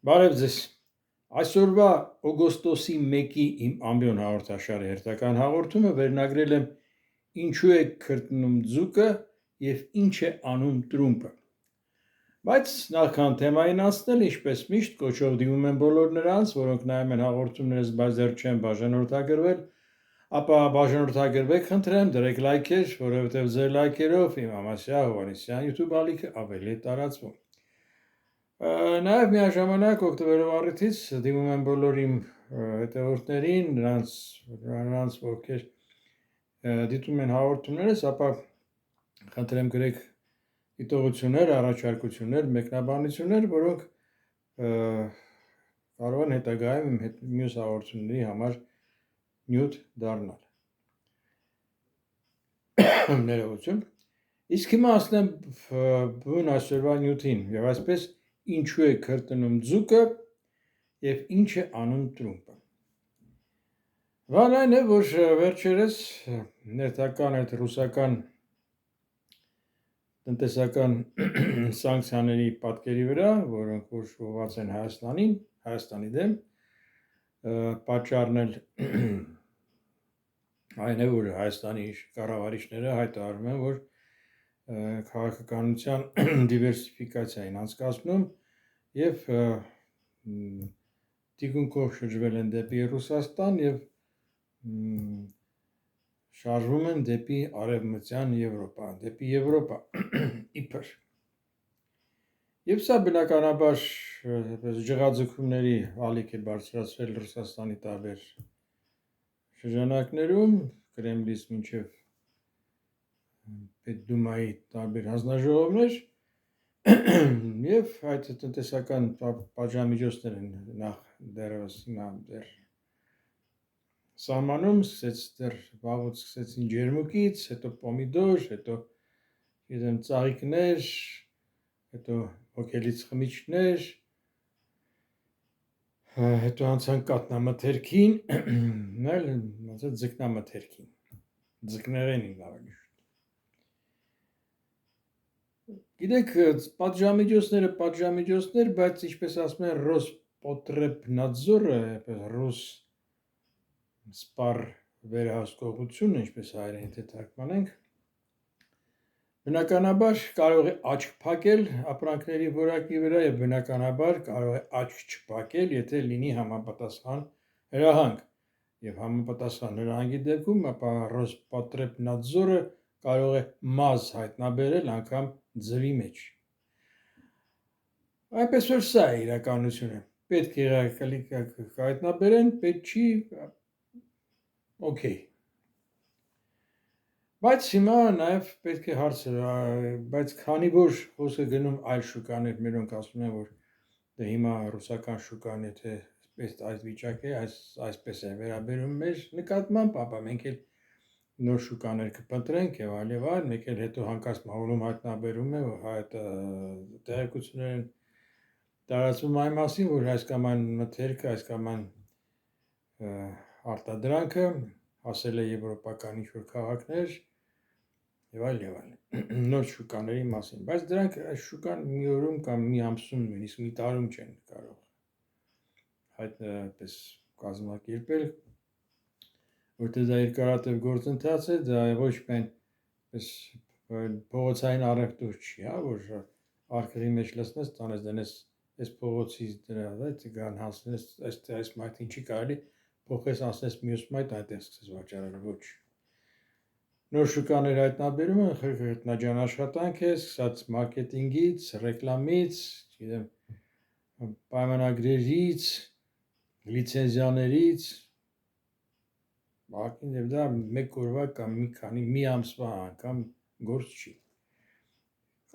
Բարև ձեզ։ Այսօրվա օգոստոսի 1-ի իմ ամբիոն հաղորդաշարի հերթական հաղորդումը վերնագրել եմ «Ինչու է քրտնում ձուկը և ինչ է անում տրումպը»։ Բայց նախքան թեմային անցնել, ինչպես միշտ, կոչով դիմում եմ բոլոր նրանց, որոնք նայում են հաղորդումներս, բայց դեռ չեն բաժանորդագրվել, ապա բաժանորդագրվեք, խնդրեմ, դրեք լայքեր, որովհետև ձեր լայքերով իմ Ամասյա Հովհաննիսյան YouTube ալիքը ավելի է տարածվում։ Նաև միաժամանակ օգտվելով առիթից դիմում եմ բոլոր իմ հետևորդներին, նրանց ովքեր դիտում են հաղորդումներս, ապա խնդրեմ գրեք դիտողություններ, առաջարկություններ, մեկնաբանություններ, որոնք կարող են հետագայում մյուս հաղորդումների համար նյութ դառնալ։ Ներողություն։ Իսկ հիմա ասեմ բուն այսօրվա նյութին, եւ այսպես ինչու է քրտնում ձուկը եւ ինչ է անում տրումպը։ Բանն այն է, որ վերջերս ներթական այդ ռուսական տնտեսական սանկցիաների պատկերի վրա, որոնք ուղղված են Հայաստանի դեմ, պատճառն էլ այն է, որ Հայաստանի կառավարիչները հայտարարում են, որ քաղաքականության դիվերսիֆիկացիա են անցկացնում եւ թիկունքով շրջվել են դեպի Ռուսաստան եւ շարժվում են դեպի արևմտյան Եվրոպա, դեպի Եվրոպա իբր։ Եվ սա բնականաբար ջղաձգումների ալիք է բարձրացրել Ռուսաստանի տարբեր շրջանակներում, Կրեմլից մինչև Պետդումայի տարբեր հանձնաժողովներ, եւ այդ տնտեսական պատժամիջոցներ են նախ դեռևս հիմա դեռ սահմանում, վաղուց սկսեցին ջերմուկից, հետո պոմիդոր, հետո գիտեմ ծաղիկներ, հետո հոգելից խմիչքներ, հետո անցան կաթնամթերքին, ձկնամթերքին, ձկներենին ավելի։ Գիտեք, պատժամիջոցներ, բայց ինչպես ասում են Ռոսպոտրեբնadzorը, ռուս սպառ վերահսկողությունը, ինչպես հայերեն թարգմանենք, բնականաբար կարող է աչք փակել ապրանքների որակի վրա եւ բնականաբար կարող է աչք չփակել, եթե լինի համապատասխան հրահանգ։ Եվ համապատասխան հրահանգի դեպքում, ապա Ռոսպոտրեբնadzorը կարող է մազ հայտնաբերել անգամ ձվի մեջ։ Այնպես որ սա է իրականությունը։ Պետք է հայտնաբերեն, պետք չի, օքեյ։ Բայց հիմա նաև պետք է հարցը, բայց քանի որ խոսքը գնում այլ շուկաներ, մերոնք ասում են, որ դե հիմա ռուսական շուկան, եթե այս վիճակ է, այսպես է վերաբերում մեր նկատմամբ, ապա մենք էլ նոր շուկաներ կփնտրենք եւ այլ, մեկ էլ հետո հանկարծ մաղուլում հայտնաբերում է, որ այդ տեղեկություններ են տարածվում այն մասին, որ այս կամ այն մթերքը, այս կամ այն արտադրանքը հասել է եվրոպական ինչ-որ քաղաքներ եւ այլ, նոր շուկաների մասին, բայց դրանք շուկան մի օրում կամ մի ամսում, նույնիսկ մի տարում չեն կարող այդպես կազմակերպել, որտեղ դա երկարատև գործընթաց է, դա ոչ միայն փողոցային առևտուր չի, որ արկղի մեջ լցնես, տանես դնես այս փողոցից դրա, ցիգան հասնես, այս մայթին չի կարելի փոխես անցնես մյուս մայթ, այդտեղ սկսես վաճառել, ոչ։ Նոր շուկաներ հայտնաբերում են, խրտնաջան աշխատանք է, սկսած մարքեթինգից, ռեկլամից, գիտեմ, պայմանագրերից, լիցենզիաներից, եւ դա մեկ օրվա կամ մի ամսվա անգամ գործ չի։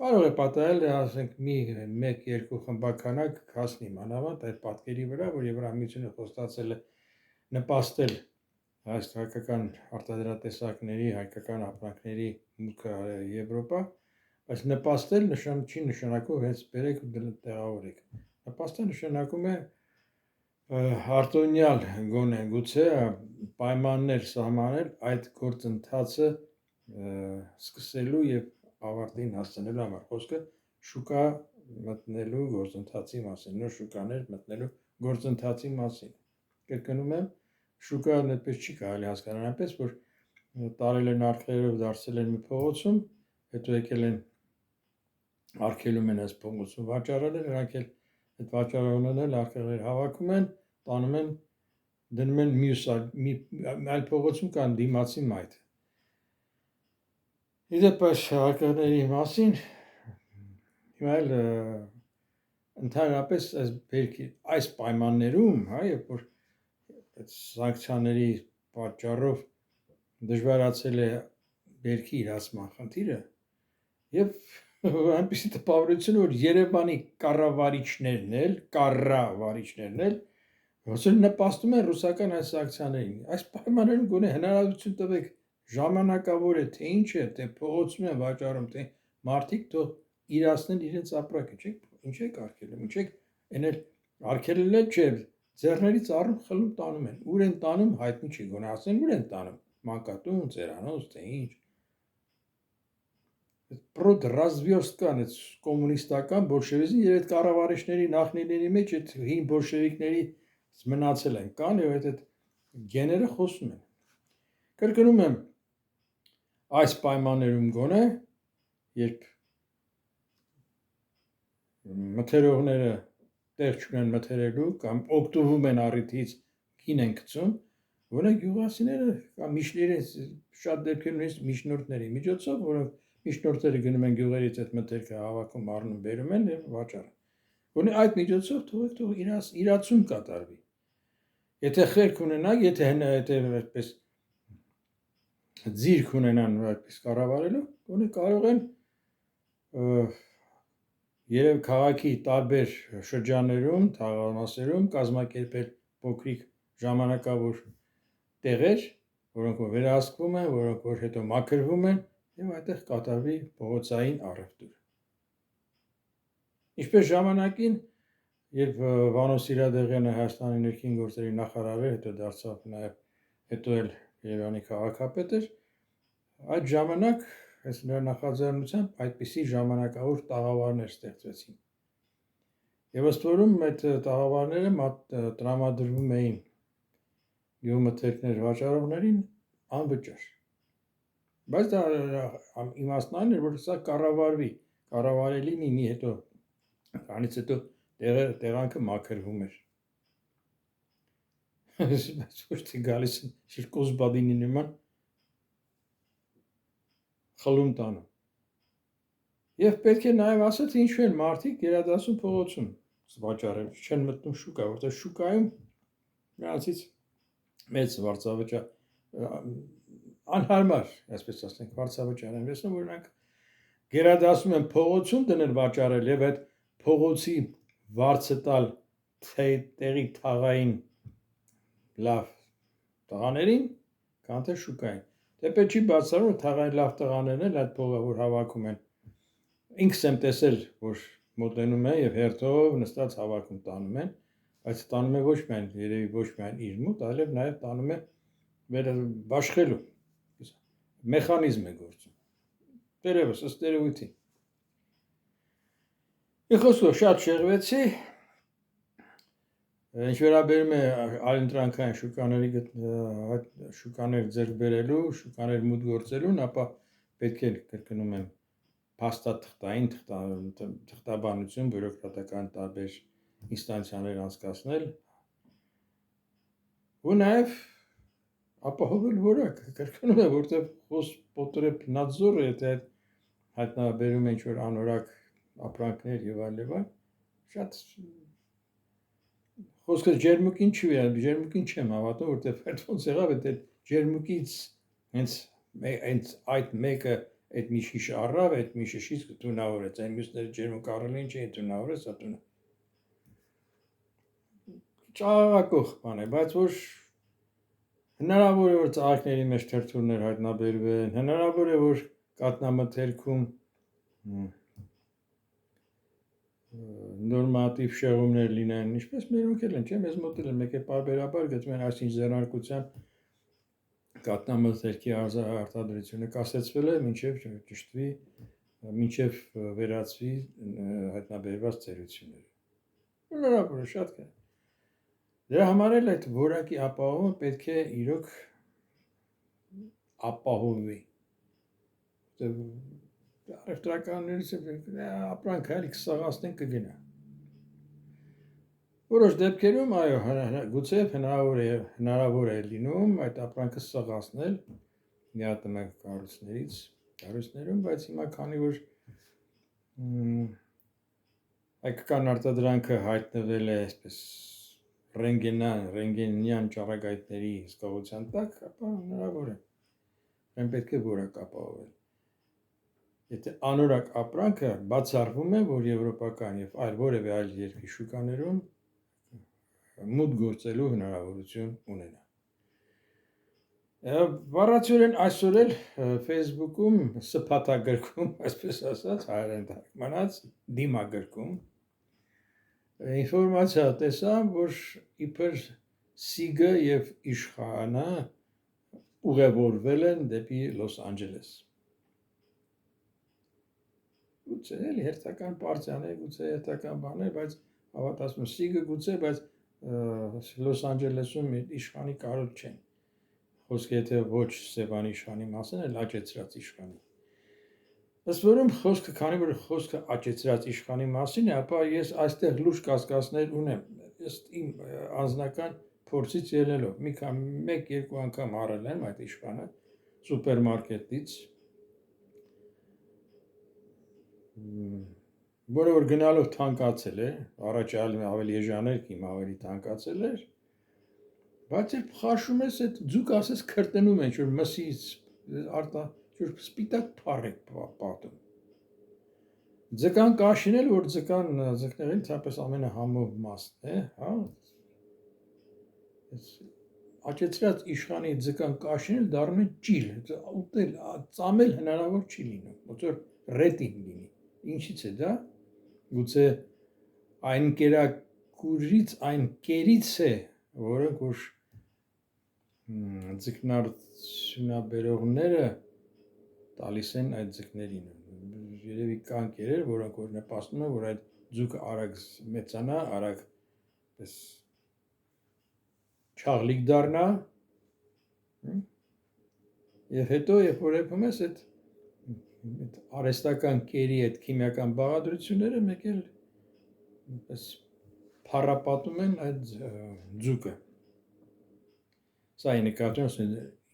Կարող է պատահել, ասենք, մեկ-երկու խմբականակ հասնի մանավանդ այդ պատկերի վրա, որ Եվրամիությունը խոստացել է նպաստել հայկական արտադրատեսակների, հայկական ապրանքների մուտքը Եվրոպա, բայց նպաստել չի նշանակում հենց բերեք ու տեղավորեք։ Նպաստել նշանակում է արտոնյալ գոնե գուցե պայմաններ սահմանել այդ գործընթացը սկսելու եւ ավարտին հասցնելու համար։ Խոսքը շուկա մտնելու գործընթացի մասին, նոր շուկաներ մտնելու գործընթացի մասին։ Կրկնում եմ, շուկան այդպես չի կարելի հասկանալ այնպես, որ տարել են արկղերով դարձել են մի փողոցում, հետո եկել են արկելում են այս փողոցում վաճառել են, նրանք էլ այդ վաճառողներն էլ արկղեր հավաքում են, տանում են, դնում են մյուս այլ փողոցում կան դիմացի մայթ։ Իդեպ այս արկղերի մասին հիմա էլ ընդհանրապես այս պայմաններում, երբ որ այդ սանկցիաների պատճառով դժվարացել է բերքի իրացման խնդիրը եւ այնպեսի տպավորություն, որ Երևանի կառավարիչներն էլ ոսել նպաստում են ռուսական այս սանկցիաներին։ Այս պայմաններում գոնե հնարավորություն տվեք ժամանակավոր է, թե ինչ է, թե փողոցում են վաճառում, թե մարդիկ թող իրացնեն իրենց ապրակը, ինչ եք արկելում, ինչ եք էնել արկելել էլ չէ, ձեռներից առում խլում տանում են, ուր են տանում հայտնի չի, գոնե ասեն ուր են տանում, մանկատուն, ծերանոց, թե ինչ։ Պրոտ ռազվյոստկան, այդ կոմունիստական բոլշևիզմի եւ այդ կառավարիչների նախնիների մեջ այդ հին բոլշևիկների մնացել են, կան եւ այդ գեները խոսում են։ Կրկնում եմ, այս պայմաններում գոնե, երբ մթերողները տեղ չունեն մթերելու կամ օգտվում են առիթից գին են գցում, որոնք գյուղացիները կամ շատ դեպքերում միջնորդների միջոցով, որոնք միջնորդները գնում են գյուղերից այդ մթերքը հավաքում, առնում, բերում են եւ վաճառում։ Որոնք այդ միջոցով թող իրացում կատարվի։ Եթե խելք ունենան, եթե այդպես ձիրք ունենան այդպես կառավարելու, որոնք կարող են երև քաղաքի տարբեր շրջաններում, թաղամասերում կազմակերպել փոքրիկ ժամանակավոր տեղեր, որոնք որ վերահսկվում են, որոնք որ հետո մաքրվում են եւ այդտեղ կատարվի փողոցային առևտուր։ Ինչպես ժամանակին, երբ Վանո Սիրադեղյանը Հայաստանի ներքին գործերի նախարար էր, հետո դարձավ նաեւ հետո էլ Երևանի քաղաքապետ էր, այդ ժամանակ այս նրա նախաձեռնությամբ այդպիսի ժամանակավոր տաղավարներ ստեղծվեցին։ Եվ ըստ որում այդ տաղավարները տրամադրվում էին գյուղմթերքներ վաճառողներին անվճար։ Բայց դա իմաստն այն էր, որ սա կառավարելի լինի հետո, դրանից հետո տեղանքը մաքրվում էր։ Բայց ոչ թե գալիս են շիրկոզբադինի նման խլում տանում։ Եվ պետք է նաև ասել, թե ինչու են մարդիկ գերադասում փողոցում վաճառել, չեն մտնում շուկա, որտեղ շուկայում նրանցից մեծ վարձավճար անհարմար, այսպես ասենք, վարձավճար են վերցնում, որ նրանք գերադասում են փողոցում դնել վաճառել եւ այդ փողոցի վարձը տալ տեղի թաղային լավ տղաներին, քան թե շուկային։ Դեպի չի բացառում, որ թաղային լավ տղաներն էլ այդ փողը որ հավաքում են։ Ինքս եմ տեսել, որ մոտենում են եւ հերթով նստած հավաքում տանում են, բայց տանում է ոչ միայն երևի ոչ միայն իր մոտ, այլև նաեւ տանում է բաշխելու։ Մեխանիզմ է գործում։ Դերևս ըստ երևույթի։ Իխոսով շատ շեղվեցի։ Ինչ վերաբերում է այլընտրանքային շուկաներ ձեռք բերելու, շուկաներ մուտք գործելուն, ապա պետք է կրկնում եմ փաստաթղթային թղթաբանություն, բյուրոկրատական տարբեր ինստանցիաներ անցկացնել ու նաև ապահովել որակ, կրկնում եմ, որտեղ պոտրեբ նadzor է, եթե հայտնաբերում են ինչ-որ անորակ ապրանքներ եւ այլն, շատ խոսքը ջերմուկին չի վերաբերում, ջերմուկին չեմ հավատում, որտեղ ոնց եղավ այդ ջերմուկից հենց այդ մեկը այդ մի շիշ առավ, այդ մի շիշից թունավորեց, այն մյուսները ջերմուկ առել են, չէ, թունավորեց, սա թունը։ Ճաղաղակող բան է, բայց որ հնարավոր է որ ծաղիկների մեջ թերթուրներ հայտնաբերվեն, հնարավոր է որ կատնամթերքում նորմատիվ շեղումներ լինեն, ինչպես մերոնք էլ են, չէ, մեզ մոտ էլ մեկ է պարբերաբար գտնում են այսինչ ձեռնարկությամբ կատնամթերքի արտադրությունը կասեցվել է, մինչև ճշտվի մինչև վերացվի հայտնաբերված ծերությունները։ Հնարավոր է շատ կա։ Դրա համար էլ այդ որակի ապահովումը պետք է իրոք ապահովվի։ Առևտրականներից ապրանքը էլի կսաղացնեն կգնա։ Որոշ դեպքերում այո, գուցե հնարավոր է լինում այդ ապրանքը սաղացնել միատնակ կառույցներում, բայց հիմա քանի որ հայկական արտադրանքը հայտնվել է այսպես ռենտգենյան ճառագայթների հսկողության տակ, ապա հնարավոր է։ Այն պետք է որակ ապահովել։ Եթե անորակ ապրանքը բացառվում է, որ եվրոպական եւ որևէ այլ երկրի շուկաներում մուտք գործելու հնարավորություն ունենա։ Բառացիորեն այսօր էլ Facebook-ում սփաթագրքում, այսպես ասած, հայերեն թարգմանած դիմագրքում ինֆորմացիա տեսա, որ իբր Սիգը եւ Իշխանը ուղևորվել են դեպի Լոս Անջելես։ Գուցե էլ հերթական պարտիաներ, գուցե հերթական բաներ, բայց հավատացում եմ Սիգը գուցե, բայց Լոս Անջելեսում իշխանի կարոտ չեն։ Խոսքը եթե ոչ Սևան իշխանի մասին, այլ աճեցրած իշխանի։ Ըստ որում խոսքը, քանի որ խոսքը աճեցրած իշխանի մասին է, ապա ես այստեղ լուրջ կասկածներ ունեմ։ Ըստ իմ անձնական փորձից ելնելով, մի քանի 1-2 անգամ առել եմ այդ իշխանը սուպերմարկետից, որը որ գնալով թանկացել է, առաջ ավելի էժան էր, հիմա ավելի թանկացել էր, բայց երբ խաշում ես այդ ձուկ ասես քրտնում են, որ մսից որ սպիտակ փառ է պատում։ Ձկան կաշին էլ, որ ձկներին թապես ամենահամով մասն է, հա։ Աճեցրած իշխանի ձկան կաշին էլ դառնում է ճիլ, ուտել, ծամել հնարավոր չի լինում, ոնց որ ռետին լինի։ Ինչից է դա։ Գուցե այն կերակուրից, այն կերից է, որը որ ձկնարդյունաբերողները տալիս են այդ ձկներին։ Երևի կան կերեր, որոնք որ նպաստում են, որ այդ ձուկը արագ մեծանա, արագ չաղլիկ դառնա, եւ հետո երբ որ եփում ես այդ արհեստական կերի այդ քիմիական բաղադրությունները մեկ էլ այնպես փառապատում են այդ ձուկը։ Սա է նկատում,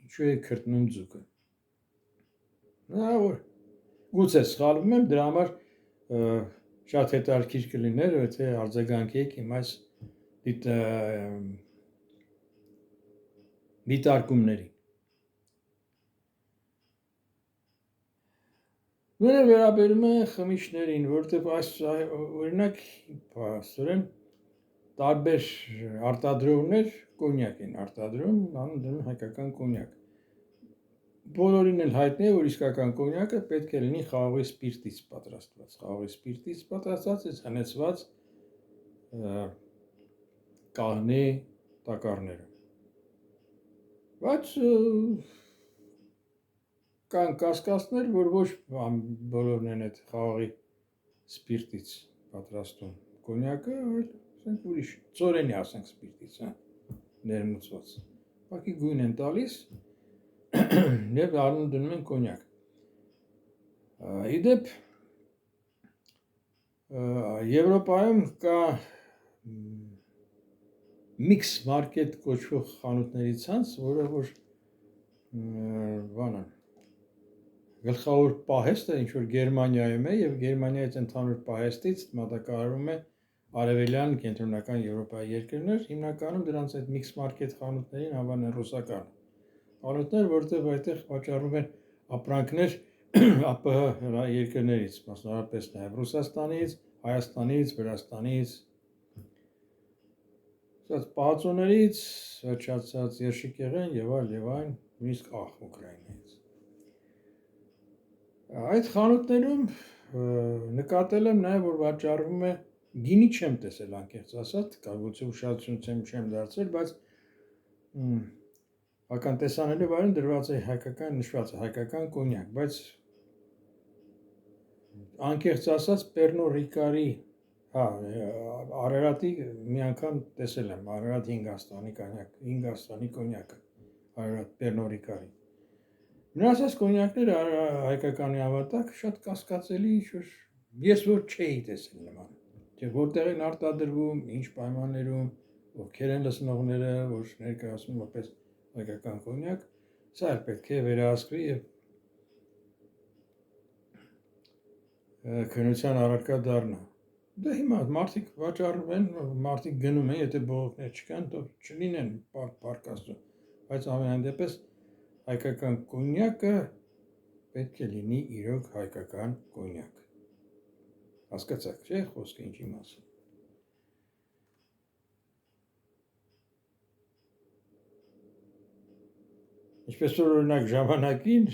ինչու է քրտնում ձուկը։ Հնարավոր գուցե սխալվում եմ, դրա համար շատ հետաքրքիր կլիներ, եթե արձագանքեիք իմ այս դիտարկումներին։ Նույնը վերաբերում է խմիչքներին, որտեղ այս օրինակ փաստորեն տարբեր արտադրողներ կոնյակ են արտադրում, դնում հայկական կոնյակ։ Բոլորին էլ հայտնի է, որ իսկական կոնյակը պետք է լինի խաղողի սպիրտից պատրաստված։ Խաղողի սպիրտից պատրաստված է հնեցված կաղնի տակառներում։ Բայց կան կասկածներ, որ ոչ բոլորն են այդ խաղողի սպիրտից պատրաստում կոնյակը, այլ ասենք ուրիշ, ծորենի ասենք սպիրտից, հա, ներմուծված։ Ուղղակի գույն են տալիս եւ առնում դնում են կոնյակ։ Իդեպ Եվրոպայում կա mix market կոչվող խանութների ցանց, որը որ բանը գլխավոր պահեստը ինչ որ Գերմանիայում է եւ Գերմանիայից ընդհանուր պահեստից մատակարարում է արևելյան կենտրոնական Եվրոպայի երկրներ, հիմնականում դրանց այդ mix market խանութներին հավանեն ռուսական խանութներ, որտեղ այդտեղ վաճառում են ապրանքներ ԱՊՀ երկրներից, մասնավորապես նաեւ Ռուսաստանից, Հայաստանից, Վրաստանից, ասած պահածոներից, վերջացած երշիկեղեն եւ այլ, նույնիսկ Ուկրաինայից։ Այդ խանութներում նկատել եմ նաև, որ վաճառվում է գինի չեմ տեսել անկեղծ ասած, կարողություն ուշադրություն չեմ դարձրել, բայց ականտեսանելու վայրում դրված է նշված է հայկական կոնյակ, բայց անկեղծ ասած Պերնո Ռիկարի, հա, Արարատի մի անգամ տեսել եմ, Արարատ 5 աստանի կոնյակ, 5 աստանի կոնյակը, Արարատ Պերնո Ռիկարի։ Մնացած կոնյակները հայկականի ավատակ շատ կասկածելի ինչ-որ ես որ չէի տեսել նման։ Թե որտեղ են արտադրվում, ինչ պայմաններում, ովքեր են լսնողները, որ ներկայացնում որպես հայկական կոնյակ, սա էլ պետք է վերահսկվի եւ քննության առարկա դառնա։ Դե հիմա մարդիկ վաճառում են, մարդիկ գնում են, եթե բողոքներ չկան, то չլինեն պարկաստում, բայց ամենայն դեպս հայկական կոնյակը պետք է լինի իրոք հայկական կոնյակ։ Հասկացաք, չէ՞, խոսքը ինչի մասին։ Ինչպես որ օրինակ ժամանակին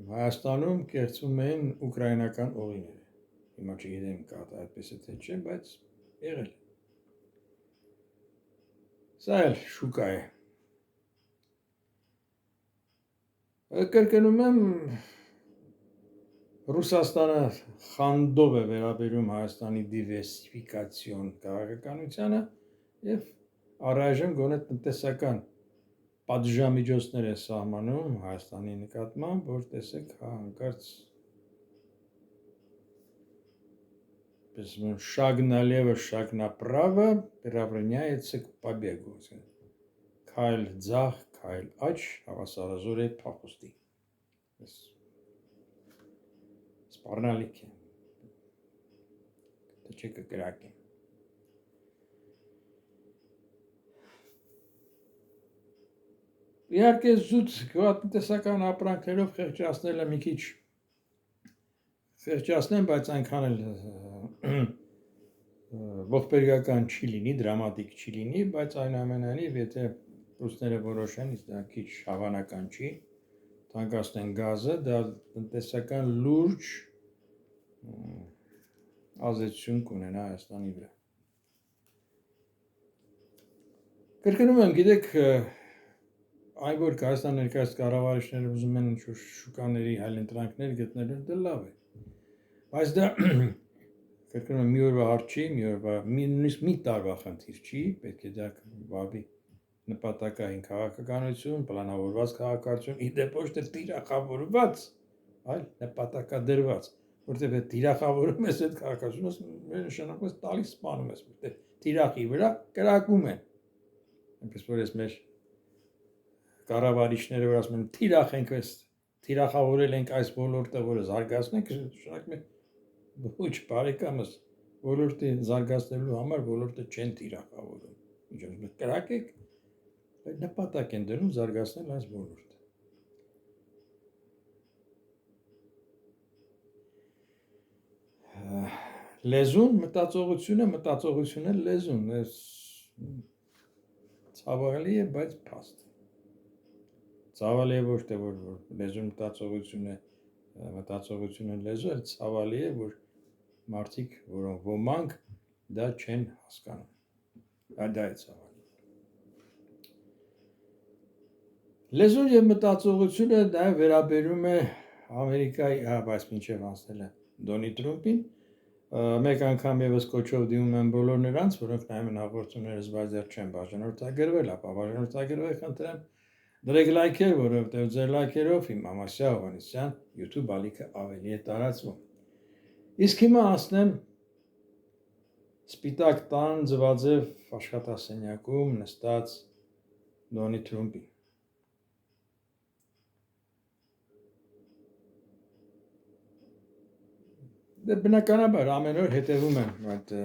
Հայաստանում կերծում էին ուկրաինական օղիները։ Հիմա չգիտեմ կա այդպես է թե չէ, բայց եղել է։ Սա էլ շուկա է։ Կրկնում եմ, Ռուսաստանը խանդով է վերաբերում Հայաստանի դիվերսիֆիկացիոն քաղաքականությանը եւ առայժմ գոնե տնտեսական պատժամիջոցներ է սահմանում Հայաստանի նկատմամբ, որ տեսեք, հա, հանկարծ шаг налево, шаг направо равняется к побегу. Քայլ ձախ, քայլ աջ հավասարազոր է փախուստի։ Սպառնալիք է։ Դա չէ կկրակ է։ Իհարկե զուտ գյուղատնտեսական ապրանքներով խեղճացնելը մի քիչ խեղճացնեմ, բայց այնքան էլ ողբերգական չի լինի, դրամատիկ չի լինի, բայց այնուամենայնիվ, եթե ռուսները որոշեն, իսկ դա քիչ հավանական չի, թանկացնեն գազը, դա տնտեսական լուրջ ազդեցություն կունենա Հայաստանի վրա։ Կրկնում եմ, գիտեք, այն որ Հայաստան ներկայացած կառավարիչները ուզում են ինչ-որ շուկաների հայլընտրանքներ գտնել, դա լավ է։ Բայց դա կրկնում եմ, մի օրվա հարց չի, մի օրվա, նույնիսկ մի տարվա խնդիր չի, պետք է դա վարվի նպատակային քաղաքականություն, պլանավորված քաղաքականություն, ի դեպ ոչ թե թիրախավորված, այլ նպատակադրված, որտեղ է թիրախավորում ես այդ քաղաքականությունը, նշանակում է տալիս սպանում ես, որտեղ թիրախի վրա կրակում են։ Այնպես որ ես մեր կառավարիչները որ ասում են թիրախենք այս թիրախավորել ենք այս ոլորտը, որը զարգացնենք, նշանակում է ոչ բարեկամս ոլորտը զարգացնելու համար ոլորտը չեն թիրախավորում։ Ինչ կրակեք, այդ նպատակ են դնում զարգացնել այս ոլորտը։ Լեզուն մտածողությունը լեզուն, ցավալի է, բայց փաստ։ Ցավալի է ոչ թե որ լեզուն մտածողությունը լեզու է, ցավալի է, որ մարդիկ, որոնք ոմանք դա չեն հասկանում։ Դա է ցավալի։ Լեզուն եւ մտածողությունը դա վերաբերում է Ամերիկայի, բայց մինչև անցնել է Դոնալդ Թրամփին, մեկ անգամ եւս կոչով դիմում են բոլոր նրանց, որոնք նայում են հաղորդումներս, բայց դեռ չեն բաժանորդագրվել, ապա բաժանորդագրվել խնդրեմ դրեք լայքեր, որովհետև ձեր լայքերով իմ Ամասյա Հովհաննիսյան YouTube ալիքը ավելի է տարածվում։ Իսկ հիմա ասնեմ Սպիտակ տան ձվածև աշխատասենյակում նստած Դոնալդ Թրամփին։ Դե բնականաբար ամեն օր հետևում եմ այդ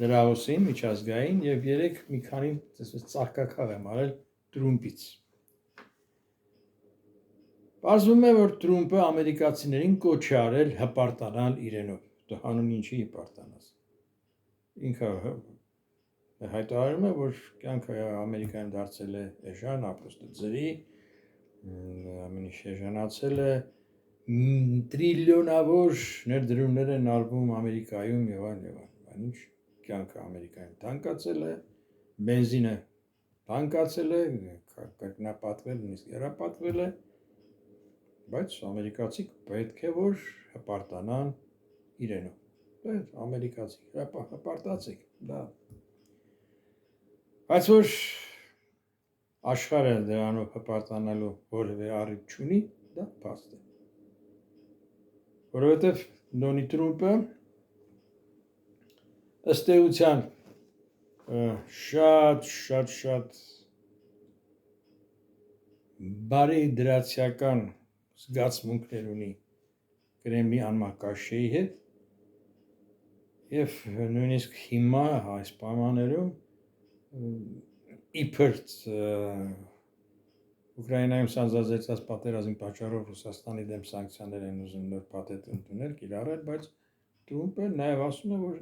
դրահոսին միջազգային եւ երեք մի քանի ծաղկակաղ եմ արել Թրամփից։ Պարզվում է, որ Թրամփը ամերիկացիներին կոչ է արել հպարտանալ իրենով։ Դու հանուն ինչի հպարտանաս։ Ինքը հայտարարում է, որ կյանքը Ամերիկայում դարձել է էժան, ապրուստը ձրի, ամեն ինչ էժանացել է, տրիլիոնավոր ներդրումներ են արվում Ամերիկայում եւ այլն։ Ինչ կյանքը Ամերիկայում թանկացել է, բենզինը թանկացել է, կրկնապատվել, նույնիսկ երապատվել է։ բայց ամերիկացիք պետք է որ հպարտանան իրենով։ Բայց ամերիկացիք հպարտացիք, դա։ Բայց որ աշխարհը դրանով հպարտանալու որևէ առիթ չունի, դա փաստ է։ Որովհետև Դոնալդ Տրամպը ըստ էության շատ բարի դրացիական զգացմունքներ ունի Կրեմլի անմահկաշեի հետ եւ նույնիսկ հիմա այս պայմաններում իբր Ուկրաինայում սանձազերծած պատերազմի պատճառով Ռուսաստանի դեմ սանկցիաներ են ուզում նոր փաթեթ ընդունել, կիրառել, բայց Տրամպը նաեւ ասում է, որ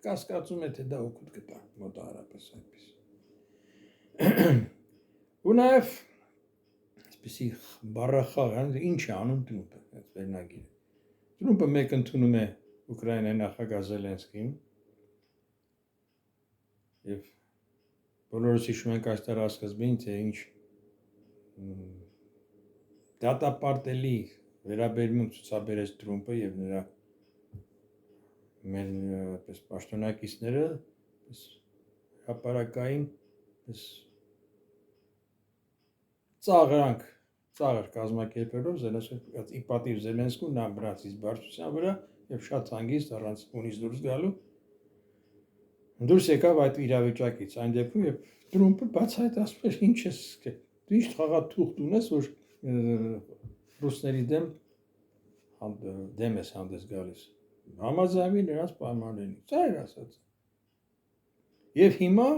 կասկածում է, թե դա օգուտ կտա մոտավորապես այդպես։ Ու նաեւ այսպեսի բառախաղ, ինչ է անում Տրամպը, այս վերնագիրը։ Տրամպը մեկ ընդունում է Ուկրաինայի նախագահ Զելենսկին եւ բոլորս հիշում ենք այս տարածքին, թե ինչ դատապարտելի վերաբերմունք ցուցաբերեց Տրամպը եւ նրա մեր այդպես պաշտոնակիցները, այս հապարակային, այս ծաղր կազմակերպելով Զելենսկի պատիվ Զելենսկուն նա բրացից բարձրության վրա եւ շատ հանգիստ առանց ունից դուրս գալու դուրս եկավ այդ իրավիճակից այն դեպքում եւ Տրամպը բացահայտ ասում էր ինչ ես դու ինչ խաղաթուղթ ունես որ ռուսների դեմ ես հանդես գալիս համաձայնվի նրանց պայմաններին սա էր ասած եւ հիմա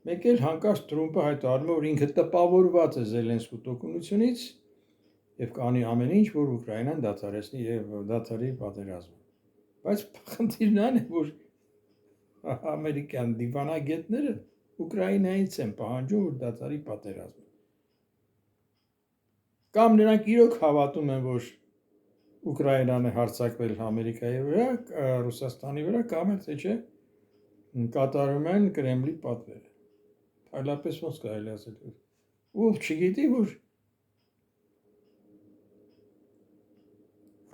մեկ էլ հանկարծ Տրամպը հայտարարում է որ ինքը տպավորված է Զելենսկու տոկունությունից եւ կանի ամեն ինչ որ Ուկրաինան դադարեցնի եւ դադարի պատերազմը բայց խնդիրն այն է որ ամերիկյան դիվանագետները Ուկրաինայից են պահանջում որ դադարի պատերազմը կամ նրանք իրոք հավատում են որ Ուկրաինան է հարձակվել Ամերիկայի վրա, Ռուսաստանի վրա կամ էլ թե չէ կատարում են Կրեմլի պատվերը։ Այլապես ոնց կարելի ասել։ Ով չգիտի որ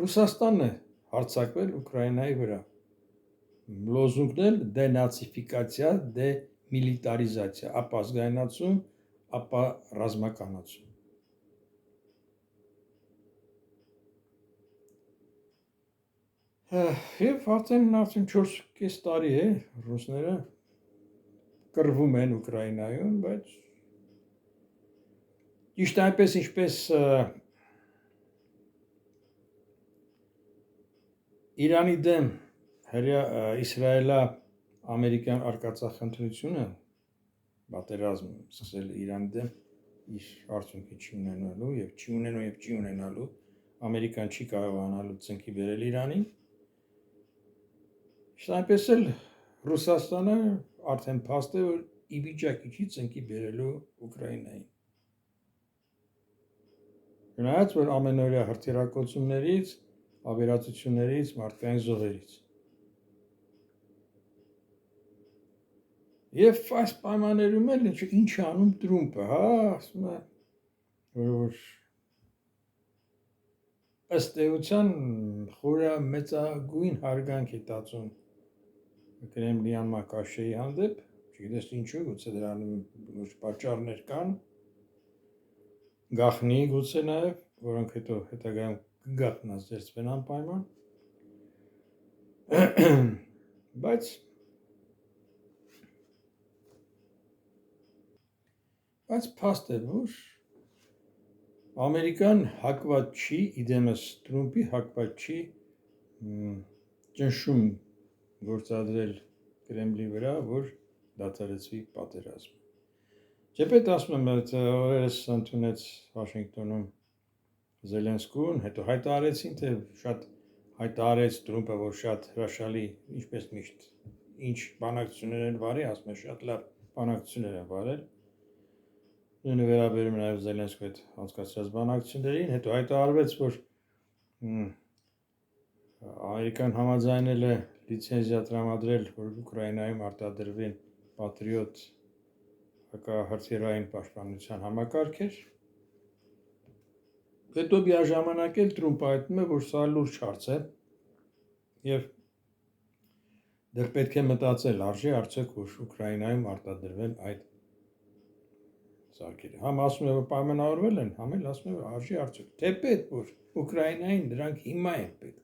Ռուսաստանն է հարձակվել Ուկրաինայի վրա։ Լոզունգն էլ դենացիֆիկացիա, դեմիլիտարիզացիա, ապա ազգայնացում, ապա ռազմականացում։ Եվ արդեն 4.5 տարի է ռուսները կռվում են Ուկրաինայում, բայց ճիշտ այնպես ինչպես Իրանի դեմ Իսրայելա-ամերիկյան արկածախնդրությունը պատերազմ սկսել Իրանի դեմ իր արդյունքի չի ունենալու եւ չի ունենալու Ամերիկան չի կարողանալու ծնկի բերել Իրանին Այնպես էլ Ռուսաստանը արդեն փաստ է որ ի վիճակի չի ծնկի բերելու Ուկրաինային Չնայած որ ամենօրյա հրթիռակոծումներից, ավերածություններից, մարդկային զոհերից Եվ այս պայմաններում էլ ինչ է անում Տրամպը, ասում է որ ըստ էության խորը մեծագույն հարգանք է տածում Կրեմլի անմահկաշեի հանդեպ, չգիտես ինչու, գուցե դրան պատճառներ կան, գաղտնի գուցե նաև, որոնք հետո հետագայում կգաղտնազերծվեն անպայման, բայց փաստ է, որ Ամերիկան հակված չի, իդեմս Տրամպի հակված չի ճնշում գործադրել Կրեմլի վրա, որ դադարեցվի պատերազմը։ Չեպետ ասում եմ, օրերս ընդունեց Վաշինգտոնում Զելենսկուն, հետո հայտարարեցին, թե շատ հայտարարեց Տրամպը, որ շատ հրաշալի, ինչպես միշտ, ինչ բանակցություններ են վարի, ասում է շատ լավ բանակցություններ են վարել։ Նույնը վերաբերում նաև Զելենսկու հետ անցկացրած բանակցություններին, հետո հայտարարվեց, որ Ամերիկան համաձայնել է լիցենզիա տրամադրել, որ Ուկրաինայում արտադրվեն Patriot հակահրթիռային պաշտպանության համակարգեր։ Հետո միաժամանակ էլ Տրումպը հայտնում է, որ սա լուրջ հարց է եւ դեռ պետք է մտածել արժի արդյոք որ Ուկրաինայում արտադրվեն այդ սարքերը։ Համ ասում է որ պայմանավորվել են, համ էլ ասում է որ արժի արդյոք թեպետ որ Ուկրաինային դրանք հիմա են պետք։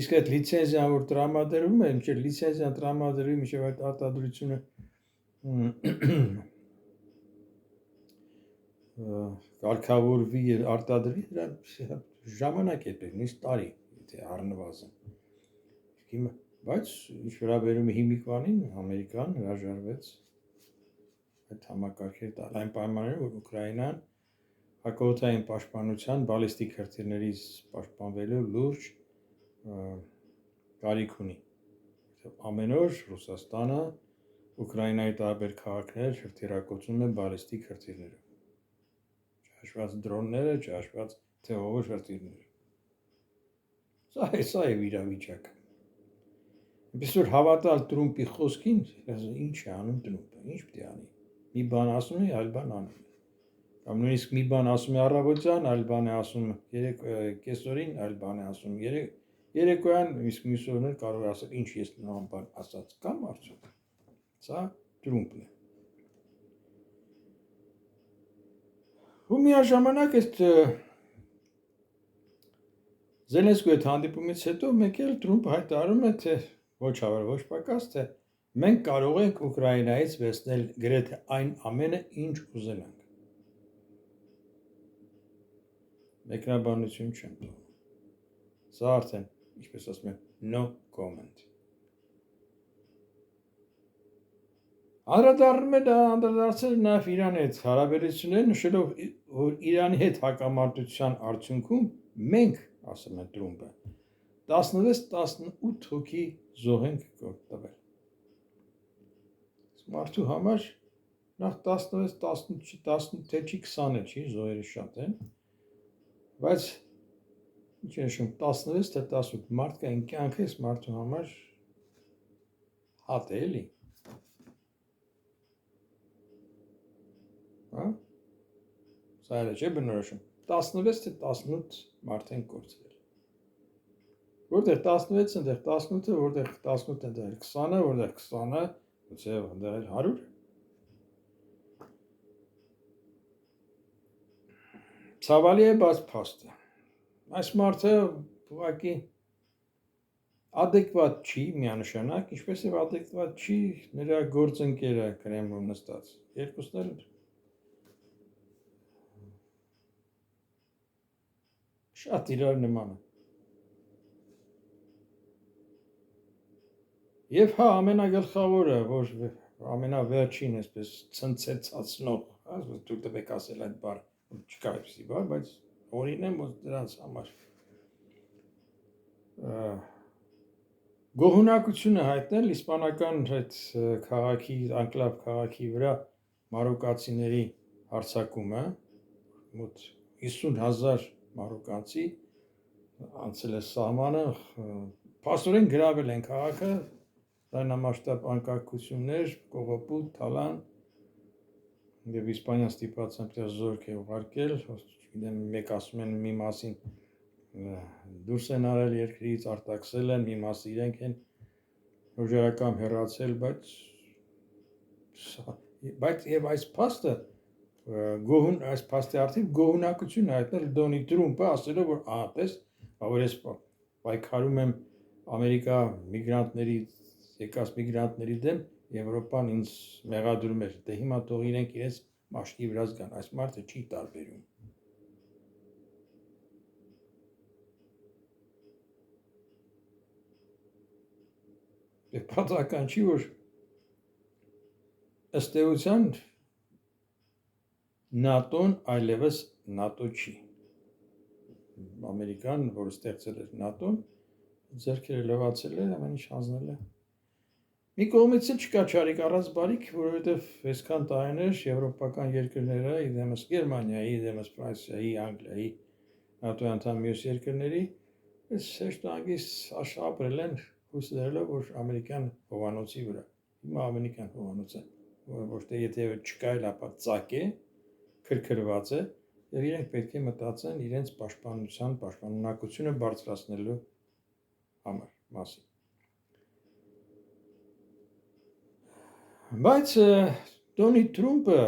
Իսկ այդ լիցենզիան որ տրամադրվում է, մինչև լիցենզիան տրամադրվի, մինչև այդ արտադրությունը կարգավորվի եւ արտադրվի, դրա ժամանակ է պետք, նույնիսկ տարի, եթե առնվազն։ Հիմա, բայց ինչ վերաբերում է հիմիկվանին, Ամերիկան հրաժարվեց այդ համակարգերի տալ այն պայմաններով, որ Ուկրաինան հակաօդային պաշտպանության բալիստիկ հրթիռներից պաշտպանվելու լուրջ կարիք ունի։ Ամեն օր Ռուսաստանը Ուկրաինայի տարբեր քաղաքներ հրթիռակոծում է բալիստիկ հրթիռներով։ Չհաշված դրոնները, չհաշված թեհավոր հրթիռները։ Սա է իրավիճակը։ Այնպես որ հավատալ Տրումպի խոսքին, ինչ է անում Տրումպը, ինչ պետք է անի։ Մի բան ասում է, այլ բան անում է։ Կամ նույնիսկ մի բան ասում է առավոտյան, այլ բան է ասում կեսօրին, այլ բան է ասում երեկոյան, իսկ մյուս օրն կարող է ասել, ինչ ես նման բան ասած կամ արդյոք։ Սա Տրումպն է։ Ու միաժամանակ այդ Զելենսկիի հետ հանդիպումից հետո մեկ էլ Տրումպը հայտարարում է, թե ոչ հավեր, ոչ պակաս, թե մենք կարող ենք Ուկրաինայից վերցնել գրեթե այն ամենը, ինչ ուզենանք։ Մեկնաբանություն չեմ տալու։ Սա արդեն, ինչպես ասում են, no comment։ Անդրադարձել նաև Իրանի հետ հարաբերությունները, նշելով, որ Իրանի հետ հակամարտության արդյունքում մենք, ասում է Տրումպը, 16-18 հոգի զոհ ենք տվել։ Մարդու համար նախ 16-18 թե չի 20 չի, զոհերը շատ են, բայց ինչ է նշում 16 թե 18 մարդկային կյանքը այս մարդու համար հատ է էլի։ Հա? Սա էլ չէ բնորոշում։ 16 թե 18 մարդ են կորցրել։ Որտեղ 16-ը, այնտեղ 18-ը, որտեղ 18-ը, այնտեղ 20-ը, որտեղ 20-ը, գուցե այնտեղ 100-ը։ Ցավալի է, բայց փաստ է։ Այս մարդը ուղղակի adekvat չի միանշանակ, ինչպես եւ adekvat չի նրա գործընկերը Կրեմլում նստած։ Երկուսն էլ շատ իրար նման է։ Եվ հա, ամենագլխավորը, որ ամենավերջին այսպես ցնցեցածնող, հա, դուք տվեք ասել այդ բառը, չկա այդպիսի բառ, բայց օրինեմ որ դրանց համար գոհունակությունը հայտնել իսպանական այդ քաղաքի, անկլավ քաղաքի վրա մարոկացիների հարձակումը, մոտ 50,000 մարոկանցի անցել է սահմանը, փաստորեն գրավել են քաղաքը, լայնամասշտաբ անկարգություններ, կողոպուտ, թալան, եւ Իսպանիան ստիպված այնտեղ զորք է ուղարկել, չգիտեմ, մեկ ասում են մի մասին դուրս են արել երկրից, արտաքսել են, մի մասը իրենք են օժարակամ հեռացել, բայց եւ այս փաստը գոհուն այս փաստի արդիվ գոհունակություն հայտնել Դոնի Տրումպը, ասելով որ ահա տես, որ ես պայքարում եմ Ամերիկա միգրանտների եկած միգրանտների դեմ, Եվրոպան ինձ մեղադրում էր, դե հիմա թող իրենք իրենց մաշկի վրա զգան, այս մարդը չի տարբերում։ Եվ պատահական չի, որ ըստ էության ՆԱՏՕ-ն այլևս ՆԱՏՕ չի։ Ամերիկան, որ ստեղծել էր ՆԱՏՕ-ն, ձեռքերը լվացել է, ամեն ինչ հանձնել է։ Մի կողմից էլ չկա չարիք առանց բարիք, որովհետև այսքան տարիներ եվրոպական երկրները, իդեմս Գերմանիայի, իդեմս Ֆրանսիայի, Անգլիայի, ՆԱՏՕ-ի անդամ մյուս երկրների, այս հեշտ անգիստ ապրել են հույս դրելով, որ ամերիկյան հովանոցի վրա։ Հիմա ամերիկյան հովանոց է, ոչ թե եթե չկա էլ ապա ծակ է, քրքրված է, եւ իրենք պետք է մտածեն իրենց պաշտպանունակությունը բարձրացնելու մասին։ Բայց Դոնալդ Թրամփը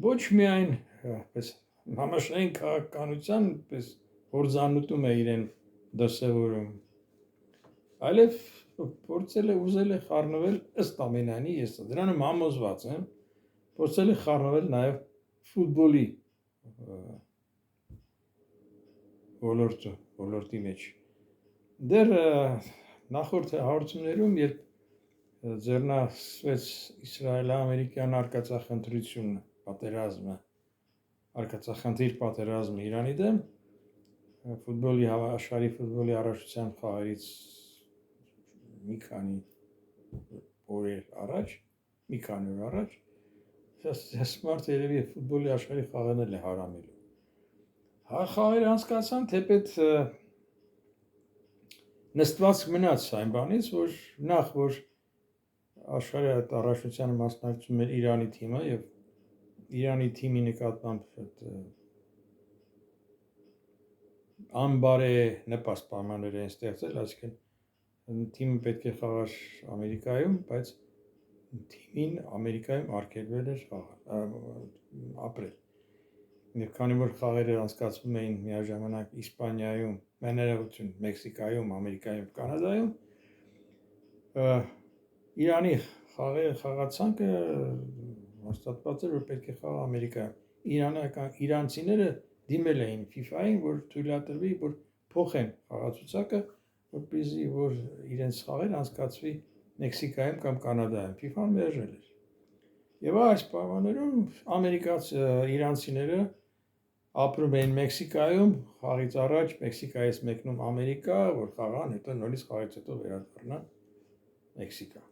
ոչ միայն համաշխարհային քաղաքականության պես հորձանուտում է իրեն դրսևորում, այլև փորձել է ուզել է խառնվել ըստ ամենայնի, ես դրանով համոզված եմ, փորձել է խառնվել նաև ֆուտբոլի ոլորտի մեջ։ Դեռ նախորդ հաղորդումներում, երբ ձեռնարկվեց Իսրայել-ամերիկյան արկածախնդրությունը, արկածախնդիր պատերազմը Իրանի դեմ, աշխարհի ֆուտբոլի առաջության խաղերից մի քանի օր առաջ, Smart երևի ֆուտբոլի աշխարհի խաղերն էլ է հարամելու։ Խաղերը անցկացան, թեպետ նստված մնաց այն բանից, որ աշխարհի այդ առաջնությանը մասնակցում էր Իրանի թիմը եւ Իրանի թիմի նկատմամբ անբարենպաստ պայմաններ են ստեղծել, այսինքն թիմը պետք է խաղար Ամերիկայում, բայց թիմին Ամերիկայում արգելվել էր ապրել։ Եվ քանի որ խաղերը անցկացվում էին միաժամանակ Իսպանիայում, Մեքսիկայում, Ամերիկայում, Կանադայում, Իրանի խաղացանկը հաստատված էր, որ պետք է խաղա Ամերիկայում։ Իրանցիները դիմել էին FIFA-ին, որ թույլատրվի, որ փոխեն խաղացուցակը, որպեսզի որ իրենց խաղերը անցկացվի Մեքսիկայում կամ Կանադայում։ FIFA-ն մերժել էր։ Եվ այս պայմաններում իրանցիները ապրում էին Մեքսիկայում, խաղից առաջ Մեքսիկայից մեկնում Ամերիկա, որ խաղան, հետո նորից խաղից հետո վերադառնան Մեքսիկա։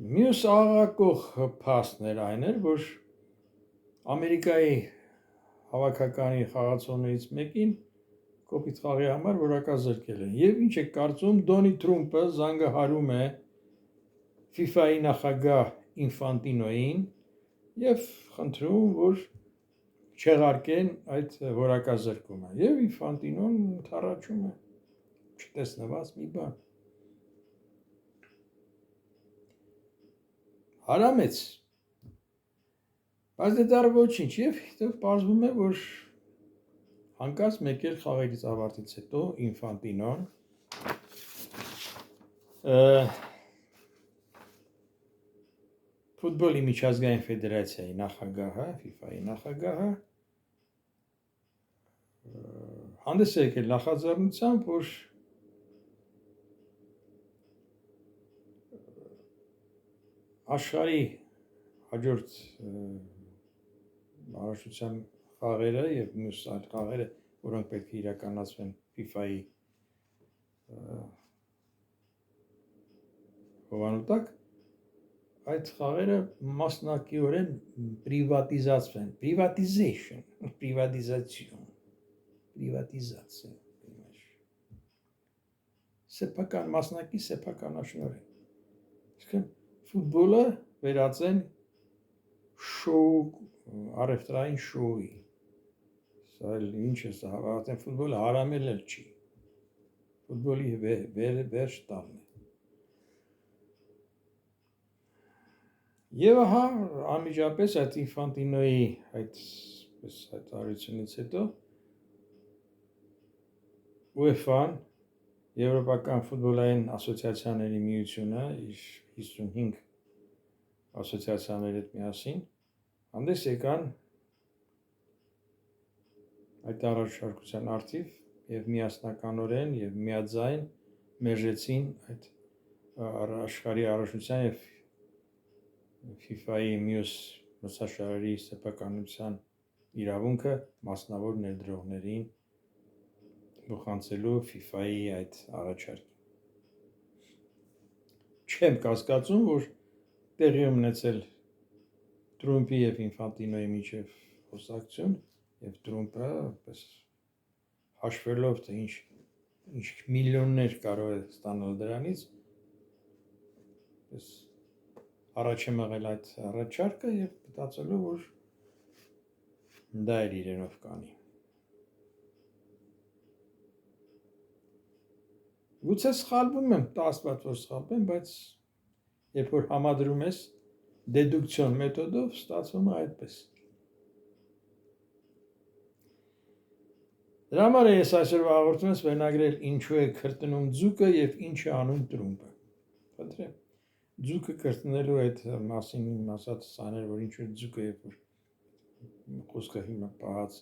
Մյուս աղաղակող փաստն էր այն էր, որ Ամերիկայի հավաքականի խաղացողներից մեկին կոպիտ խաղի համար որակազրկել են։ Եվ ինչ է կարծում, Դոնալդ Թրամփը զանգահարում է FIFA-ի նախագահ Ինֆանտինոյին եւ խնդրում, որ չեղարկեն այդ որակազրկումը։ Եվ Ինֆանտինոն թառաջում է չտեսնված մի բան։ Հարամեց։ Բայց դեռ ոչինչ, եւ պարզվում է, որ հանկարծ մեկ էլ խաղերից ավարտից հետո Ինֆանտինոն ֆուտբոլի միջազգային ֆեդերացիայի նախագահը, FIFA-ի նախագահը հանդես է եկել նախաձեռնությամբ, որ աշխարհի հաջորդ առաջնության խաղերը եւ մյուս այլ խաղերը, որոնք պետք է իրականացվեն FIFA-ի հովանու տակ, այդ խաղերը մասնակիորեն պրիվատիզացիա, սեփականաշնորհ։ Այսինքն ֆուտբոլը վերածեն շոու, առևտրային շոուի։ Սա ինչ է, սա հավատեն ֆուտբոլը հարամել էլ չի։ Ֆուտբոլի վերջ տալն է։ Եվ ահա անմիջապես այդ Ինֆանտինոյի այդ հայտարարությունից հետո UEFA-ն, Եվրոպական ֆուտբոլային ասոցիացիաների միությունը, իր 55 ասոցիացիաների հետ միասին հանդես եկան այդ առաջարկության առթիվ եւ միասնականորեն եւ միաձայն մերժեցին այդ աշխարհի առաջնության եւ FIFA-ի մյուս մրցաշարերի սեփականության իրավունքը մասնավոր ներդրողներին փոխանցելու FIFA-ի այդ առաջարկը։ Չեմ կասկածում, որ տեղի ունեցել Թրամփի եւ Ինֆանտինոյի միջև խոսակցություն եւ Թրամփը պես հաշվելով թե ինչ միլիոններ կարող է ստանալ դրանից, պես առաջ եմ եղել այդ առաջարկը եւ մտածելով որ դա էլ իրենով կանի։ Գուցե սխալվում եմ, տասված որ սխալվում եմ, բայց երբ որ համադրում ես դեդուկցիոն մեթոդով ստացվում է այդպես։ Դրա համար ես այսօրվա հաղորդում ես վերնագրել ինչու է քրտնում ձուկը եւ ինչ է անում տրումպը։ Խնդրեմ։ Ձուկը քրտնելու այդ մասին իմ ասած սաներ, որ ինչու է ձուկը երբ որ խոսքը հիմա պահած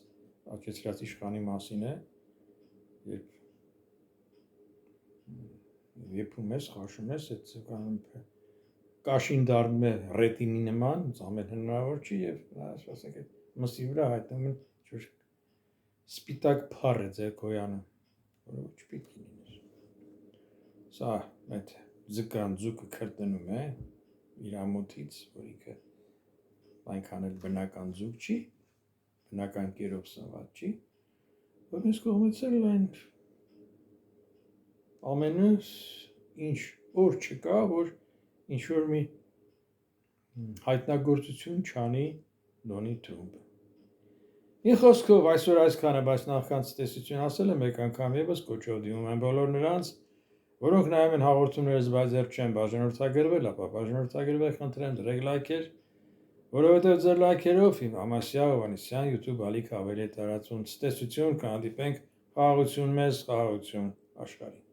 ակեցրած իշխանի մասին է, երբ ես խաշում ես այդ ձուկանը կաշին դառնում է ռետինի նման, ամեն հնարավոր չի եւ ասենք այդ մսի վրա հայտնում են ինչ սպիտակ փառ է ձեր գոյանում, որը ոչ պիտի լիներ։ Սա այդ ձուկը քրտնում է իր ամոթից, որ ինքը այնքան էլ բնական ձուկ չի, բնական կերով սնված չի, որ մյուս կողմից էլ այն ամենը ինչ օր չկա, որ ինչ որ մի հայտնագործություն չանի դոնի տրումպը։ Մի խոսքով այսօր այսքանը, բայց նախքան ցտեսություն ասել եմ մեկ անգամ եւս կոչով դիմում եմ բոլոր նրանց, որոնք նայում են հաղորդումներս, բայց դեռ չեն բաժանորդագրվել, ապա բաժանորդագրվեք, խնդրեմ դրեք լայքեր, որովհետեւ ձեր լայքերով իմ Ամասյա Հովհաննիսյան YouTube ալիք ավելի տարածում ցտեսություն կհանդիպենք խաղաղություն մեզ, խաղաղություն աշխարհին։